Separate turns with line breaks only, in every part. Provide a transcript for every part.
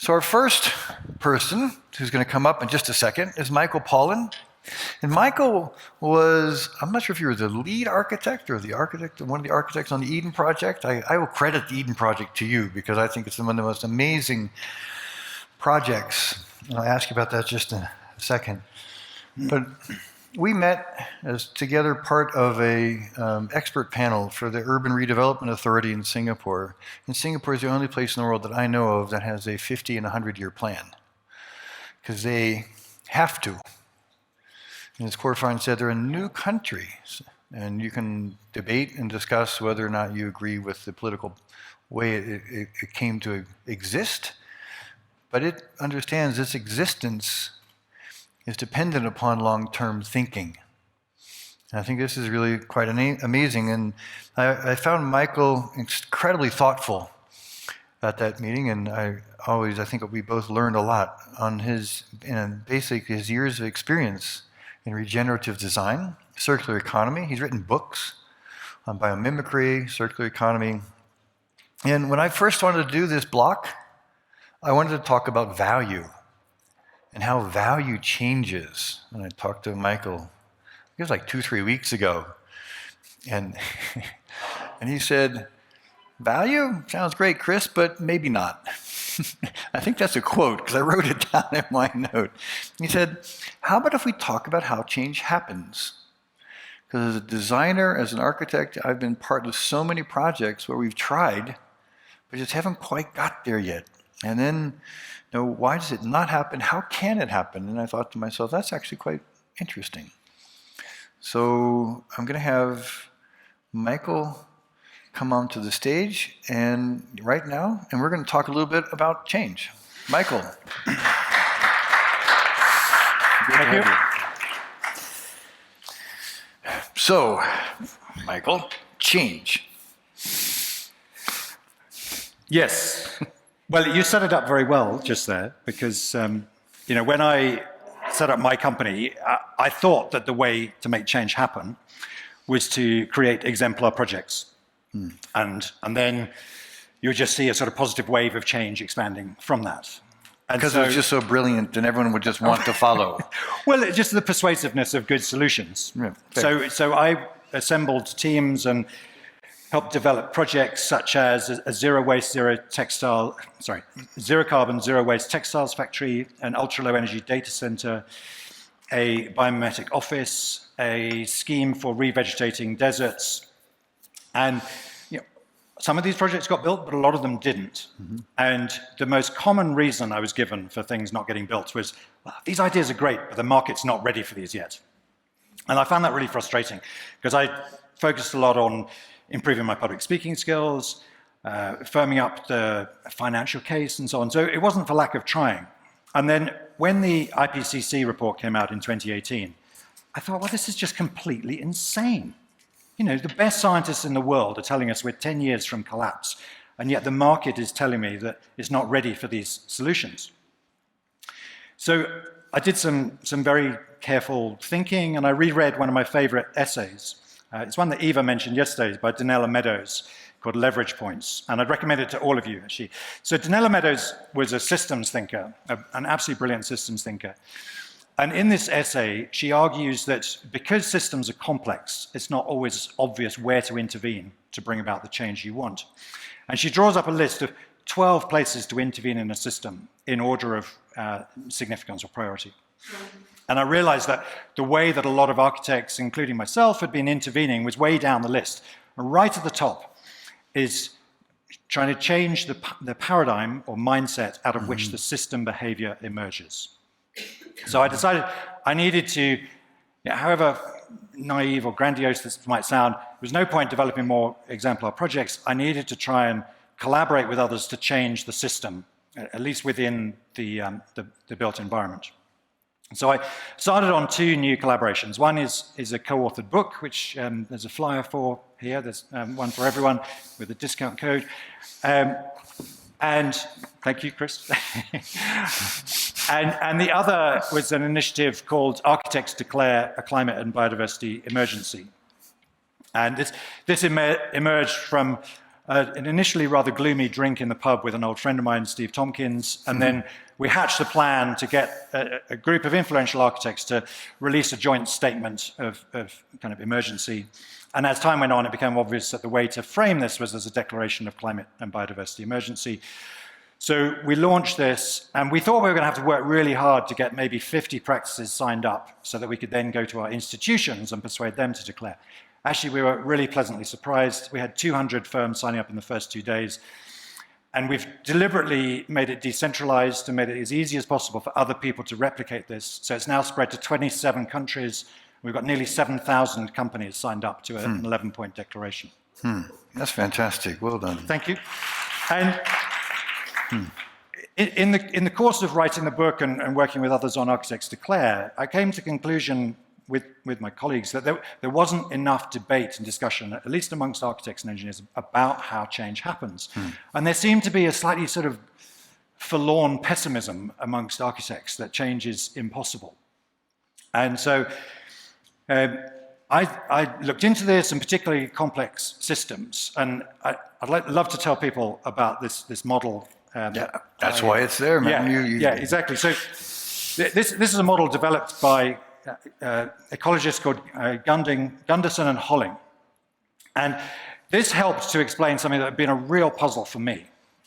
So our first person who's going to come up in just a second is Michael Pawlyn. And Michael was, I'm not sure if he was the lead architect or the architect, one of the architects on the Eden Project. I will credit the Eden Project to you because I think it's one of the most amazing projects. And I'll ask you about that just in a second. But we met as together part of a expert panel for the Urban Redevelopment Authority in Singapore. And Singapore is the only place in the world that I know of that has a 50 and 100-year plan. Because they have to. And as Corfine said, they're a new country. And you can debate and discuss whether or not you agree with the political way it came to exist. But it understands its existence is dependent upon long-term thinking. And I think this is really quite amazing. And I found Michael incredibly thoughtful at that meeting, and I think we both learned a lot on basically his years of experience in regenerative design, circular economy. He's written books on biomimicry, circular economy. And when I first wanted to do this block, I wanted to talk about value and how value changes. And I talked to Michael, it was like 2-3 weeks ago. And, and he said, value? Sounds great, Chris, but maybe not. I think that's a quote, because I wrote it down in my note. He said, how about if we talk about how change happens? Because as a designer, as an architect, I've been part of so many projects where we've tried, but just haven't quite got there yet. And then, why does it not happen? How can it happen? And I thought to myself, that's actually quite interesting. So I'm going to have Michael come onto the stage and right now, and we're going to talk a little bit about change. Michael.
Thank you.
So, Michael, change.
Yes. Well, you set it up very well just there, because when I set up my company, I thought that the way to make change happen was to create exemplar projects. And then you would just see a sort of positive wave of change expanding from that.
Because it was just so brilliant and everyone would just want to follow.
Well, it's just the persuasiveness of good solutions.
Yeah,
so I assembled teams and helped develop projects such as a zero carbon, zero waste textiles factory, an ultra low energy data center, a biomimetic office, a scheme for revegetating deserts. And some of these projects got built, but a lot of them didn't. Mm-hmm. And the most common reason I was given for things not getting built was, well, these ideas are great, but the market's not ready for these yet. And I found that really frustrating, because I focused a lot on improving my public speaking skills, firming up the financial case, and so on. So it wasn't for lack of trying. And then when the IPCC report came out in 2018, I thought, well, this is just completely insane. The best scientists in the world are telling us we're 10 years from collapse, and yet the market is telling me that it's not ready for these solutions. So I did some very careful thinking, and I reread one of my favorite essays. It's one that Eva mentioned yesterday by Donella Meadows called Leverage Points, and I'd recommend it to all of you, actually. So Donella Meadows was a systems thinker, an absolutely brilliant systems thinker. And in this essay, she argues that because systems are complex, it's not always obvious where to intervene to bring about the change you want. And she draws up a list of 12 places to intervene in a system in order of significance or priority. And I realized that the way that a lot of architects, including myself, had been intervening was way down the list. And right at the top is trying to change the paradigm or mindset out of which the system behavior emerges. So I decided I needed to, however naive or grandiose this might sound, there was no point developing more exemplar projects. I needed to try and collaborate with others to change the system, at least within the built environment. So I started on 2 new collaborations. One is a co-authored book, which there's a flyer for here. There's one for everyone with a discount code. And thank you, Chris. and the other was an initiative called Architects Declare a Climate and Biodiversity Emergency. And this emerged from an initially rather gloomy drink in the pub with an old friend of mine, Steve Tompkins, and then we hatched a plan to get a group of influential architects to release a joint statement of kind of emergency. And as time went on, it became obvious that the way to frame this was as a declaration of climate and biodiversity emergency. So we launched this, and we thought we were going to have to work really hard to get maybe 50 practices signed up so that we could then go to our institutions and persuade them to declare. Actually, we were really pleasantly surprised. We had 200 firms signing up in the first 2 days, and we've deliberately made it decentralized and made it as easy as possible for other people to replicate this. So it's now spread to 27 countries. We've got nearly 7,000 companies signed up to an 11-point declaration.
That's fantastic. Well done.
Thank you. And in the course of writing the book and working with others on Architects Declare, I came to the conclusion with my colleagues that there wasn't enough debate and discussion, at least amongst architects and engineers, about how change happens. And there seemed to be a slightly sort of forlorn pessimism amongst architects that change is impossible. And so I looked into this, and particularly complex systems, and I'd love to tell people about this model.
That's why it's there, man.
Yeah, exactly. So this is a model developed by ecologists called Gunderson and Holling. And this helped to explain something that had been a real puzzle for me.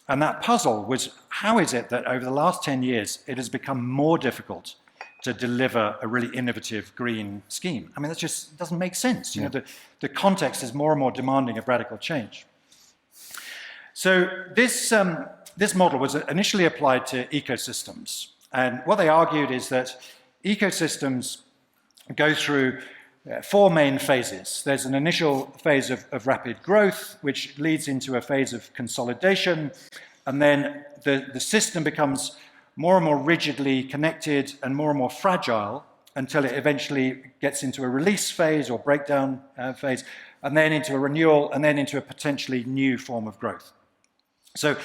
And that puzzle was, how is it that over the last 10 years, it has become more difficult to deliver a really innovative green scheme? I mean, that just doesn't make sense. You know, the context is more and more demanding of radical change. So this model was initially applied to ecosystems. And what they argued is that ecosystems go through 4 main phases. There's an initial phase of rapid growth, which leads into a phase of consolidation, and then the system becomes more and more rigidly connected and more fragile until it eventually gets into a release phase or breakdown phase, and then into a renewal, and then into a potentially new form of growth. So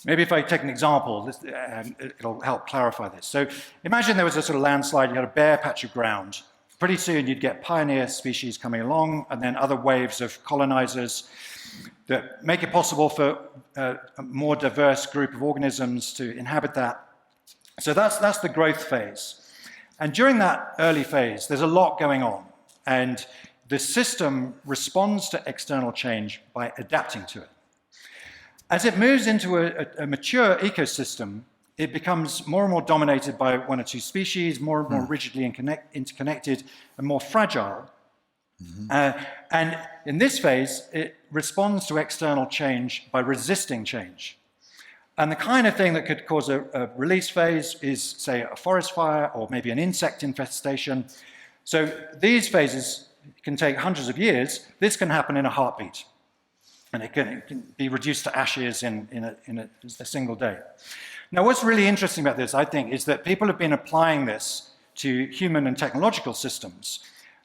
maybe if I take an example, it'll help clarify this. So imagine there was a sort of landslide, you had a bare patch of ground. Pretty soon you'd get pioneer species coming along, and then other waves of colonizers that make it possible for a more diverse group of organisms to inhabit that. So that's the growth phase. And during that early phase, there's a lot going on, and the system responds to external change by adapting to it. As it moves into a mature ecosystem, it becomes more and more dominated by 1 or 2 species, more and more rigidly interconnected and more fragile. And in this phase, it responds to external change by resisting change. And the kind of thing that could cause a release phase is, say, a forest fire or maybe an insect infestation. So these phases can take hundreds of years. This can happen in a heartbeat. And it can be reduced to ashes in a single day. Now, what's really interesting about this, I think, is that people have been applying this to human and technological systems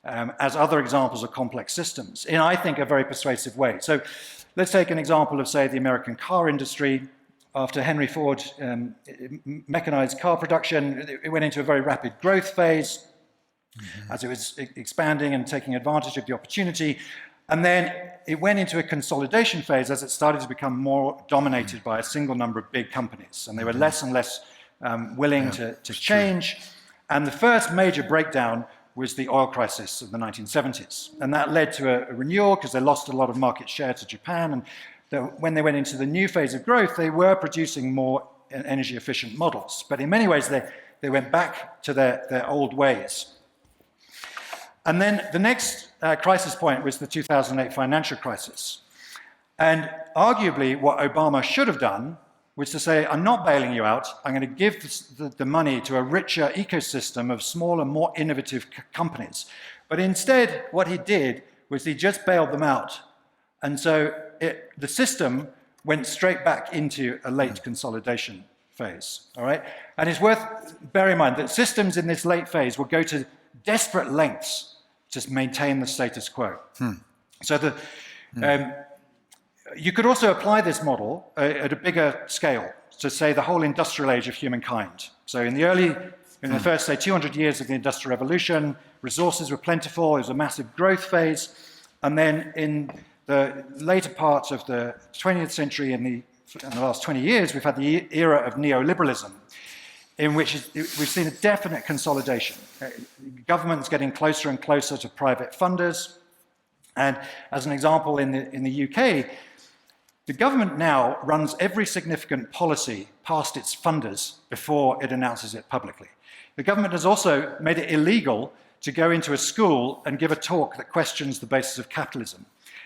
as other examples of complex systems in, I think, a very persuasive way. So let's take an example of, say, the American car industry. After Henry Ford mechanized car production, it went into a very rapid growth phase as it was expanding and taking advantage of the opportunity. And then it went into a consolidation phase as it started to become more dominated by a single number of big companies. And they were less and less willing to change. And the first major breakdown was the oil crisis of the 1970s. And that led to a renewal because they lost a lot of market share to Japan. And when they went into the new phase of growth, they were producing more energy efficient models. But in many ways, they went back to their old ways. And then the next crisis point was the 2008 financial crisis. And arguably, what Obama should have done was to say, I'm not bailing you out. I'm going to give the money to a richer ecosystem of smaller, more innovative companies. But instead, what he did was he just bailed them out. And so the system went straight back into a late consolidation phase. All right? And it's worth bearing in mind that systems in this late phase will go to desperate lengths to maintain the status quo. So you could also apply this model at a bigger scale to, say, the whole industrial age of humankind. So in the first, say, 200 years of the Industrial Revolution, resources were plentiful, there was a massive growth phase, and then in the later part of the 20th century and in the last 20 years, we've had the era of neoliberalism, in which we've seen a definite consolidation. Government's getting closer and closer to private funders. And as an example, in the UK, the government now runs every significant policy past its funders before it announces it publicly. The government has also made it illegal to go into a school and give a talk that questions the basis of capitalism.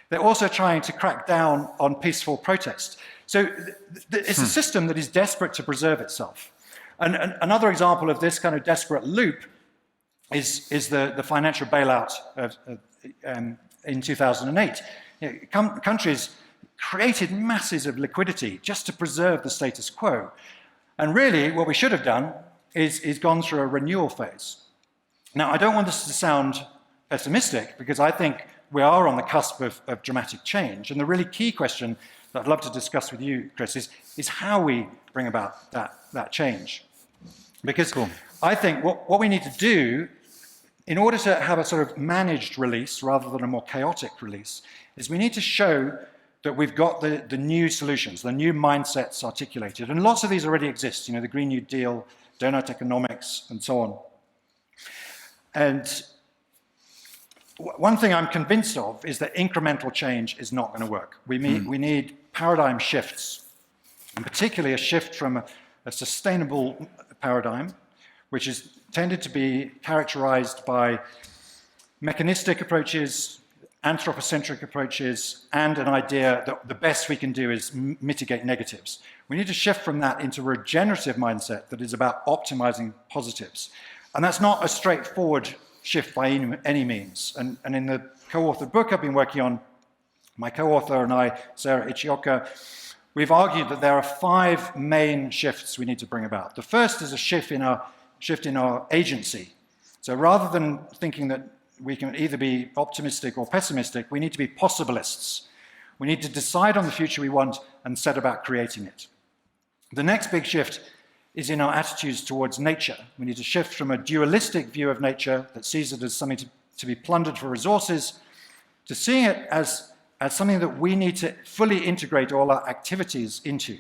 They're also trying to crack down on peaceful protest. So it's a system that is desperate to preserve itself. And another example of this kind of desperate loop is the financial bailout in 2008. Countries created masses of liquidity just to preserve the status quo. And really, what we should have done is gone through a renewal phase. Now, I don't want this to sound pessimistic, because I think we are on the cusp of dramatic change. And the really key question that I'd love to discuss with you, Chris, is how we bring about that change. Because I think what we need to do, in order to have a sort of managed release rather than a more chaotic release, is we need to show that we've got the new solutions, the new mindsets articulated. And lots of these already exist, the Green New Deal, donut economics, and so on. And one thing I'm convinced of is that incremental change is not going to work. We need paradigm shifts, and particularly a shift from a sustainable paradigm, which is tended to be characterized by mechanistic approaches, anthropocentric approaches, and an idea that the best we can do is mitigate negatives. We need to shift from that into a regenerative mindset that is about optimizing positives. And that's not a straightforward shift by any means. And in the co-authored book I've been working on, my co-author and I, Sarah Ichioka, we've argued that there are 5 main shifts we need to bring about. The first is a shift in our agency. So rather than thinking that we can either be optimistic or pessimistic, we need to be possibilists. We need to decide on the future we want and set about creating it. The next big shift is in our attitudes towards nature. We need to shift from a dualistic view of nature that sees it as something to be plundered for resources, to seeing it as something that we need to fully integrate all our activities into.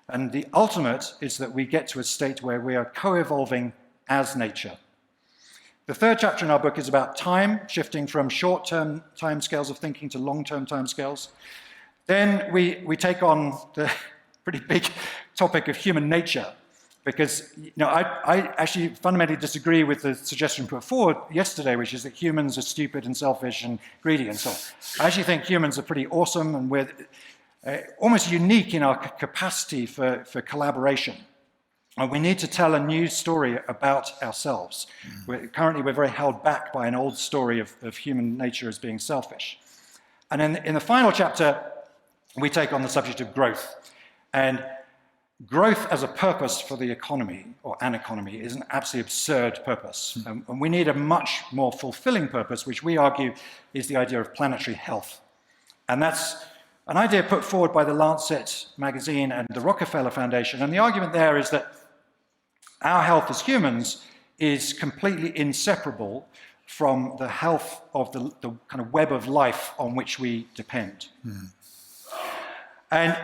And the ultimate is that we get to a state where we are co-evolving as nature. The third chapter in our book is about time, shifting from short-term timescales of thinking to long-term timescales. Then we take on the pretty big topic of human nature, because I actually fundamentally disagree with the suggestion put forward yesterday, which is that humans are stupid and selfish and greedy and so on. I actually think humans are pretty awesome, and we're almost unique in our capacity for collaboration. And we need to tell a new story about ourselves. Currently, we're very held back by an old story of human nature as being selfish. And then in the final chapter, we take on the subject of growth. And growth as a purpose for the economy, or an economy, is an absolutely absurd purpose. And we need a much more fulfilling purpose, which we argue is the idea of planetary health. And that's an idea put forward by the Lancet magazine and the Rockefeller Foundation. And the argument there is that our health as humans is completely inseparable from the health of the kind of web of life on which we depend. And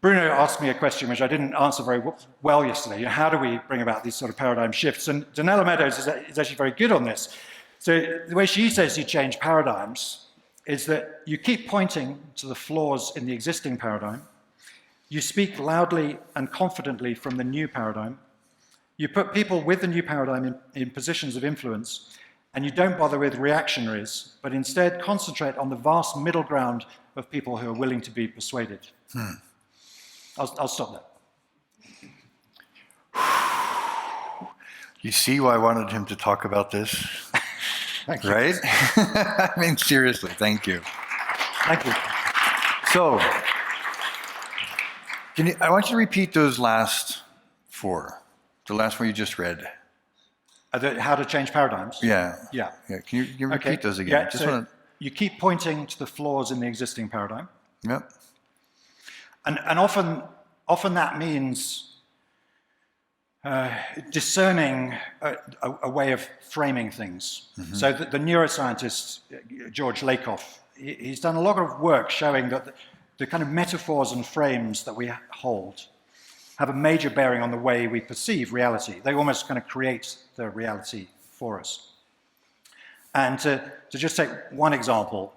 Bruno asked me a question which I didn't answer very well yesterday. How do we bring about these sort of paradigm shifts? And Donella Meadows is actually very good on this. So the way she says you change paradigms is that you keep pointing to the flaws in the existing paradigm. You speak loudly and confidently from the new paradigm. You put people with the new paradigm in positions of influence, and you don't bother with reactionaries, but instead concentrate on the vast middle ground of people who are willing to be persuaded. I'll stop there.
You see why I wanted him to talk about this?
Thank you.
Right? I mean, seriously, thank you.
Thank you.
So, I want you to repeat those last 4, the last one you just read.
How to change paradigms?
Yeah.
Yeah.
Can you repeat those again?
Yeah, you keep pointing to the flaws in the existing paradigm.
Yep.
And often that means discerning a way of framing things. So the neuroscientist George Lakoff, he's done a lot of work showing that the kind of metaphors and frames that we hold have a major bearing on the way we perceive reality. They almost kind of create the reality for us. And to just take one example,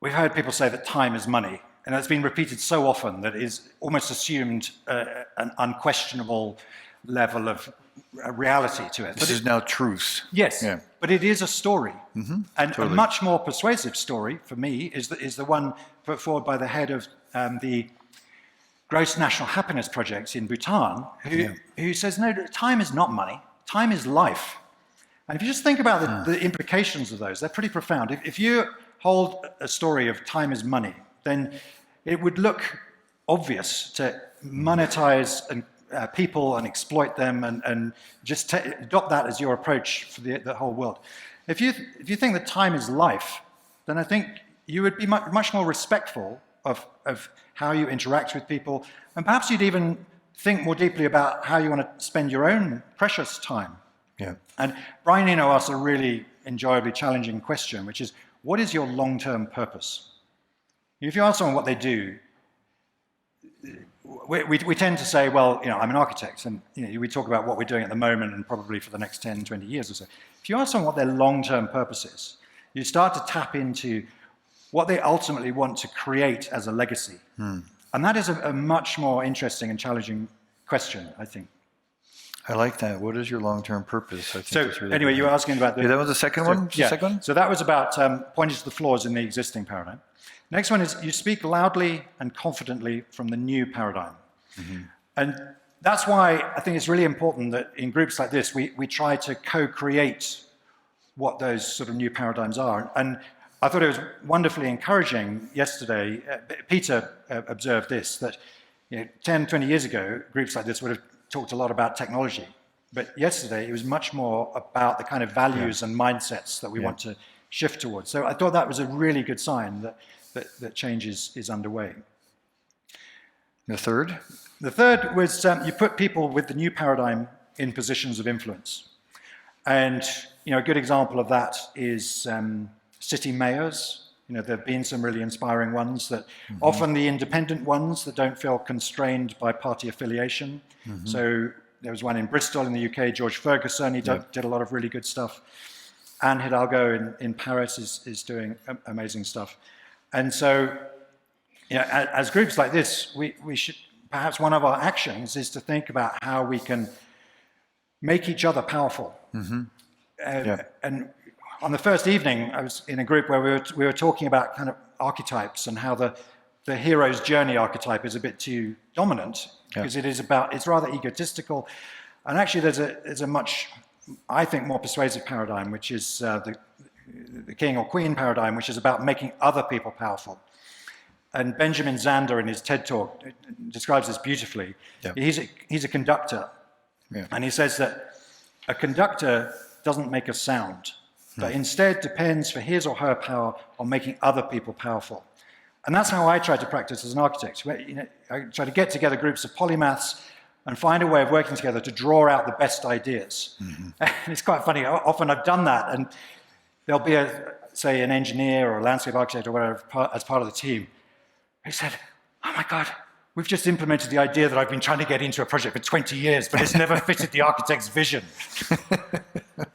we've heard people say that time is money, and it's been repeated so often that it is almost assumed an unquestionable level of reality to it.
This is now truth.
Yes,
Yeah.
but it is a story. And
totally.
a much more persuasive story for me is the one put forward by the head of the Gross National Happiness Project in Bhutan, who says, no, time is not money, time is life. And if you just think about the implications of those, they're pretty profound. If you hold a story of time is money, then it would look obvious to monetize people and exploit them and just adopt that as your approach for the whole world. If you think that time is life, then I think you would be much more respectful of how you interact with people, and perhaps you'd even think more deeply about how you want to spend your own precious time.
Yeah.
And Brian Eno asked a really enjoyably challenging question, which is, what is your long-term purpose? If you ask someone what they do, we tend to say, well, I'm an architect, and we talk about what we're doing at the moment and probably for the next 10, 20 years or so. If you ask someone what their long-term purpose is, you start to tap into what they ultimately want to create as a legacy. And that is a much more interesting and challenging question, I think.
I like that. What is your long-term purpose? I think
So
that's really
anyway,
good.
you were asking about the...
Yeah, that was the second one?
Yeah.
The second one?
So that was about pointing to the flaws in the existing paradigm. Next one is you speak loudly and confidently from the new paradigm. And that's why I think it's really important that in groups like this, we try to co-create what those sort of new paradigms are. And I thought it was wonderfully encouraging yesterday. Peter observed this, that 10, 20 years ago, groups like this would have talked a lot about technology. But yesterday, it was much more about the kind of values and mindsets that we want to shift towards. So I thought that was a really good sign that change is underway.
The third?
The third was you put people with the new paradigm in positions of influence. And a good example of that is city mayors. There have been some really inspiring ones that often the independent ones that don't feel constrained by party affiliation. So there was one in Bristol in the UK, George Ferguson, he did a lot of really good stuff. Anne Hidalgo in Paris is doing amazing stuff. And so, as groups like this, we should, perhaps one of our actions is to think about how we can make each other powerful. And on the first evening, I was in a group where we were talking about kind of archetypes and how the hero's journey archetype is a bit too dominant because it's rather egotistical. And actually there's a much, I think, more persuasive paradigm, which is the king or queen paradigm, which is about making other people powerful. And Benjamin Zander in his TED talk describes this beautifully. He's a conductor. And he says that a conductor doesn't make a sound, but instead depends for his or her power on making other people powerful. And that's how I try to practice as an architect. I try to get together groups of polymaths and find a way of working together to draw out the best ideas. And it's quite funny, often I've done that, and there'll be, say, an engineer or a landscape architect or whatever as part of the team. He said, oh my God, we've just implemented the idea that I've been trying to get into a project for 20 years, but it's never fitted the architect's vision.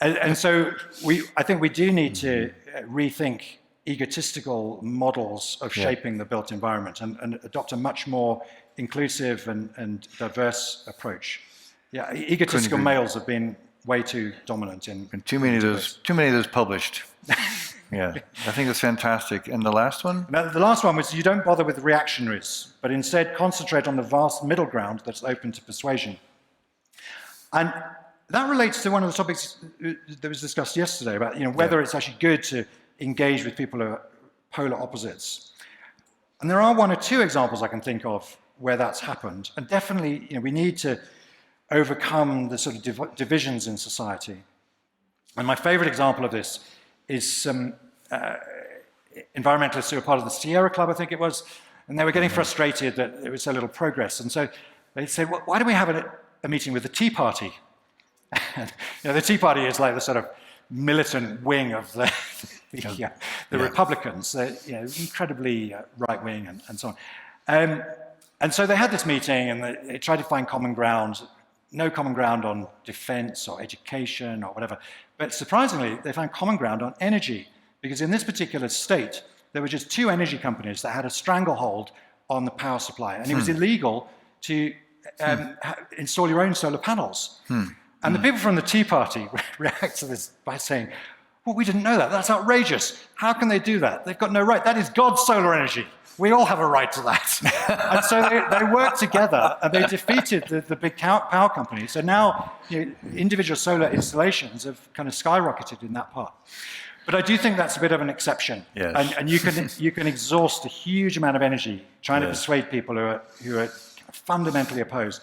and so I think we do need to rethink egotistical models of shaping the built environment and adopt a much more inclusive and diverse approach. Egotistical males have been way too dominant in...
And too many of those published. I think it's fantastic. And the last one?
Now, the last one was you don't bother with reactionaries, but instead concentrate on the vast middle ground that's open to persuasion. And that relates to one of the topics that was discussed yesterday about whether it's actually good to engage with people who are polar opposites. And there are one or two examples I can think of where that's happened. And definitely, we need to overcome the sort of divisions in society. And my favorite example of this is some environmentalists who were part of the Sierra Club, I think it was, and they were getting frustrated that there was so little progress. And so they said, well, why don't we have a meeting with the Tea Party. The Tea Party is like the sort of militant wing of the Republicans. They're incredibly right-wing and so on. And so they had this meeting, and they tried to find common ground. No common ground on defense or education or whatever. But surprisingly, they found common ground on energy, because in this particular state, there were just 2 energy companies that had a stranglehold on the power supply. And it was illegal to install your own solar panels. And the people from the Tea Party react to this by saying, well, we didn't know that. That's outrageous. How can they do that? They've got no right. That is God's solar energy. We all have a right to that. And so they worked together, and they defeated the big power companies. So now individual solar installations have kind of skyrocketed in that part. But I do think that's a bit of an exception.
Yes.
And you can exhaust a huge amount of energy trying to persuade people who are fundamentally opposed.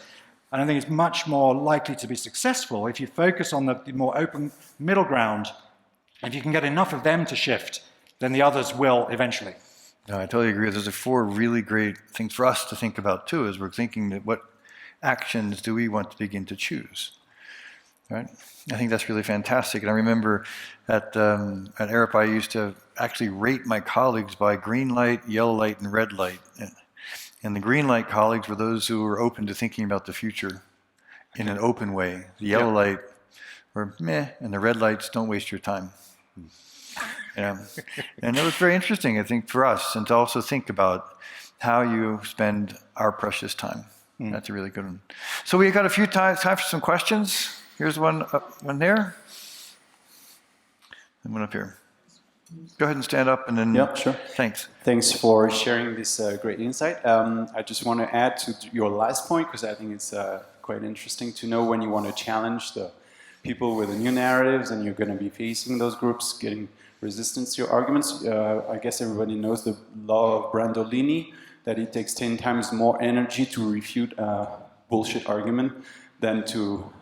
And I think it's much more likely to be successful if you focus on the more open middle ground. If you can get enough of them to shift, then the others will eventually.
No, I totally agree. Those are 4 really great things for us to think about too, as we're thinking that what actions do we want to begin to choose, right? I think that's really fantastic. And I remember at ARIP, I used to actually rate my colleagues by green light, yellow light, and red light. And the green light colleagues were those who were open to thinking about the future in an open way. The yellow light were meh, and the red lights, don't waste your time. Yeah. And it was very interesting, I think, for us, and to also think about how you spend our precious time. That's a really good one. So we got a few time for some questions. Here's one there. And one up here. Go ahead and stand up, and then...
Yeah, sure.
Thanks.
Thanks for sharing this great insight. I just want to add to your last point, because I think it's quite interesting to know when you want to challenge the people with the new narratives, and you're going to be facing those groups, getting resistance to your arguments. I guess everybody knows the law of Brandolini, that it takes 10 times more energy to refute a bullshit argument than to,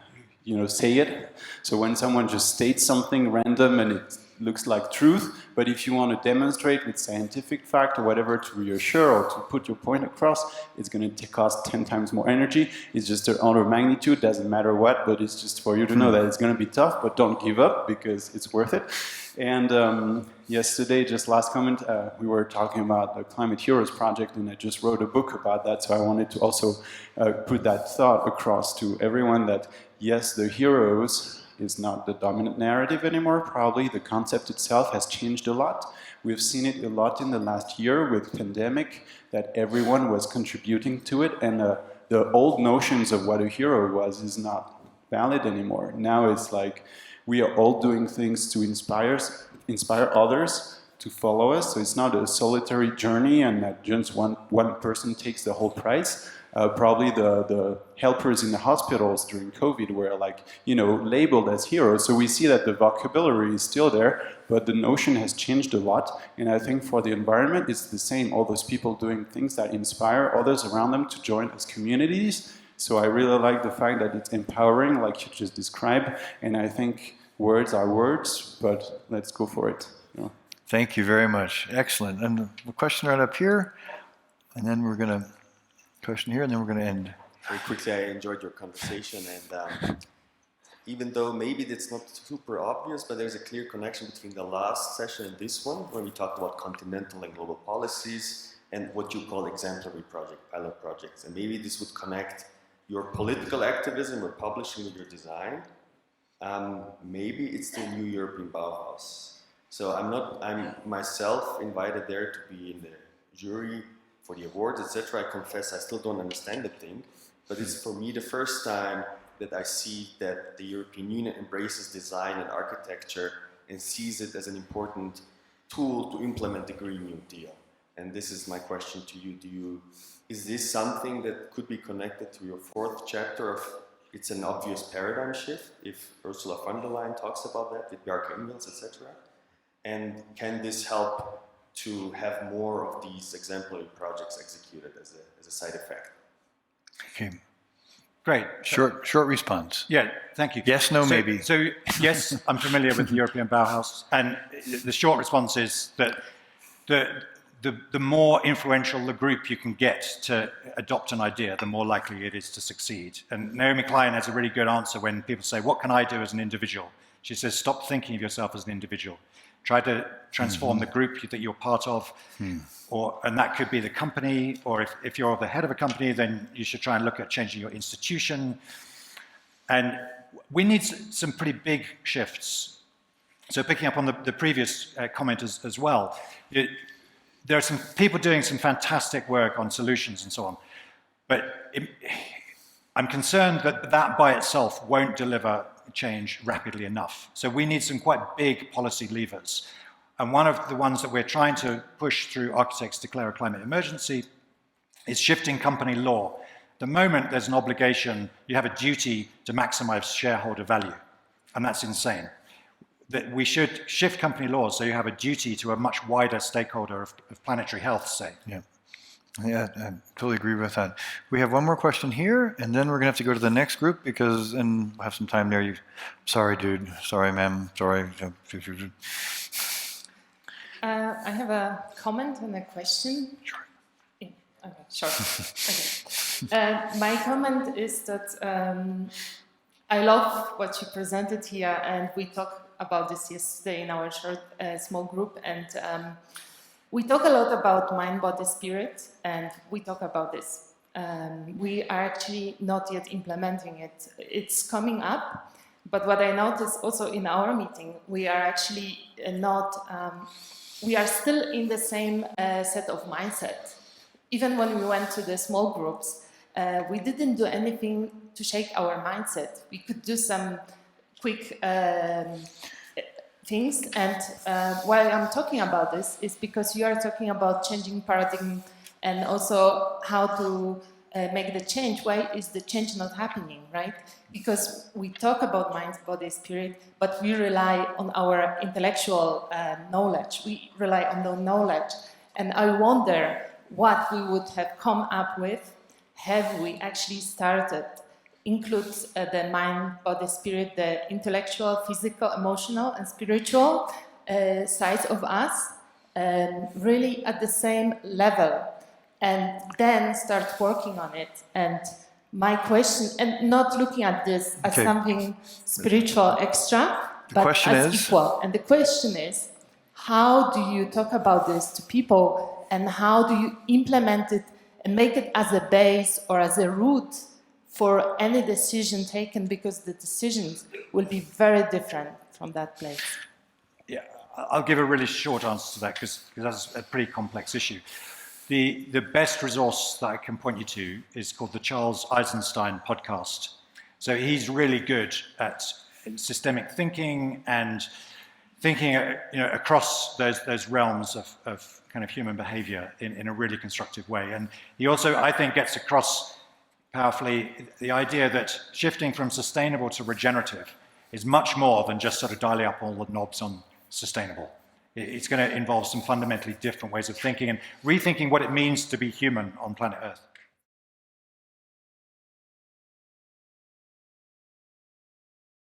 say it. So when someone just states something random and it looks like truth, but if you want to demonstrate with scientific fact or whatever to reassure or to put your point across, it's going to cost 10 times more energy. It's just an order of magnitude, doesn't matter what, but it's just for you to know that it's going to be tough, but don't give up because it's worth it. And yesterday, just last comment, we were talking about the Climate Heroes project, and I just wrote a book about that, so I wanted to also put that thought across to everyone that yes, the heroes is not the dominant narrative anymore. Probably the concept itself has changed a lot. We've seen it a lot in the last year with pandemic, that everyone was contributing to it, and the old notions of what a hero was is not valid anymore. Now it's like we are all doing things to inspire others to follow us. So it's not a solitary journey and that just one person takes the whole prize. Probably the helpers in the hospitals during COVID were labeled as heroes. So we see that the vocabulary is still there, but the notion has changed a lot. And I think for the environment, it's the same. All those people doing things that inspire others around them to join as communities. So I really like the fact that it's empowering, like you just described. And I think words are words, but let's go for it.
Thank you very much. Excellent. And the question right up here, and then we're going to question here, and then we're going to end.
Very quickly, I enjoyed your conversation, and even though maybe it's not super obvious, but there's a clear connection between the last session and this one, where we talked about continental and global policies and what you call exemplary pilot projects. And maybe this would connect your political activism or publishing with your design. Maybe it's the new European Bauhaus. So I'm myself invited there to be in the jury for the awards, etc. I confess I still don't understand the thing, but it's for me the first time that I see that the European Union embraces design and architecture and sees it as an important tool to implement the Green New Deal. And this is my question to you. Is this something that could be connected to your fourth chapter of it's an obvious paradigm shift, if Ursula von der Leyen talks about that with Bjarke Ingels, etc.? And can this help to have more of these exemplary projects executed as a side effect?
Okay.
Great.
Short response.
Yeah, thank you.
Yes, no, maybe.
So yes, I'm familiar with the European Bauhaus, and the short response is that the more influential the group you can get to adopt an idea, the more likely it is to succeed. And Naomi Klein has a really good answer when people say, what can I do as an individual? She says, stop thinking of yourself as an individual. Try to transform the group that you're part of, and that could be the company, or if you're the head of a company, then you should try and look at changing your institution. And we need some pretty big shifts. So picking up on the previous comment as well, there are some people doing some fantastic work on solutions and so on, but I'm concerned that by itself won't deliver change rapidly enough. So we need some quite big policy levers. And one of the ones that we're trying to push through Architects Declare a Climate Emergency is shifting company law. The moment there's an obligation, you have a duty to maximize shareholder value. And that's insane. That we should shift company laws so you have a duty to a much wider stakeholder of planetary health, say.
Yeah, I totally agree with that. We have one more question here, and then we're going to have to go to the next group and we'll have some time there. Sorry, dude. Sorry, ma'am. Sorry.
I have a comment and a question.
Sure.
Okay, sure. Okay. My comment is that I love what you presented here, and we talked about this yesterday in our short small group, and we talk a lot about mind, body, spirit, and we talk about this. We are actually not yet implementing it. It's coming up, but what I noticed also in our meeting, we are actually we are still in the same set of mindset. Even when we went to the small groups, we didn't do anything to shake our mindset. We could do some quick things, and why I'm talking about this is because you are talking about changing paradigm and also how to make the change. Why is the change not happening, right? Because we talk about mind, body, spirit, but we rely on our intellectual knowledge. We rely on the knowledge, and I wonder what we would have come up with have we actually started includes the mind, body, spirit, the intellectual, physical, emotional, and spiritual sides of us, really at the same level, and then start working on it. And my question, and not looking at this as something spiritual extra, but as equal. And the question is, how do you talk about this to people, and how do you implement it and make it as a base or as a root for any decision taken, because the decisions will be very different from that place?
Yeah, I'll give a really short answer to that because that's a pretty complex issue. The best resource that I can point you to is called the Charles Eisenstein podcast. So he's really good at systemic thinking and thinking across those realms of kind of human behavior in a really constructive way. And he also, I think, gets across powerfully the idea that shifting from sustainable to regenerative is much more than just sort of dialing up all the knobs on sustainable. It's going to involve some fundamentally different ways of thinking and rethinking what it means to be human on planet Earth.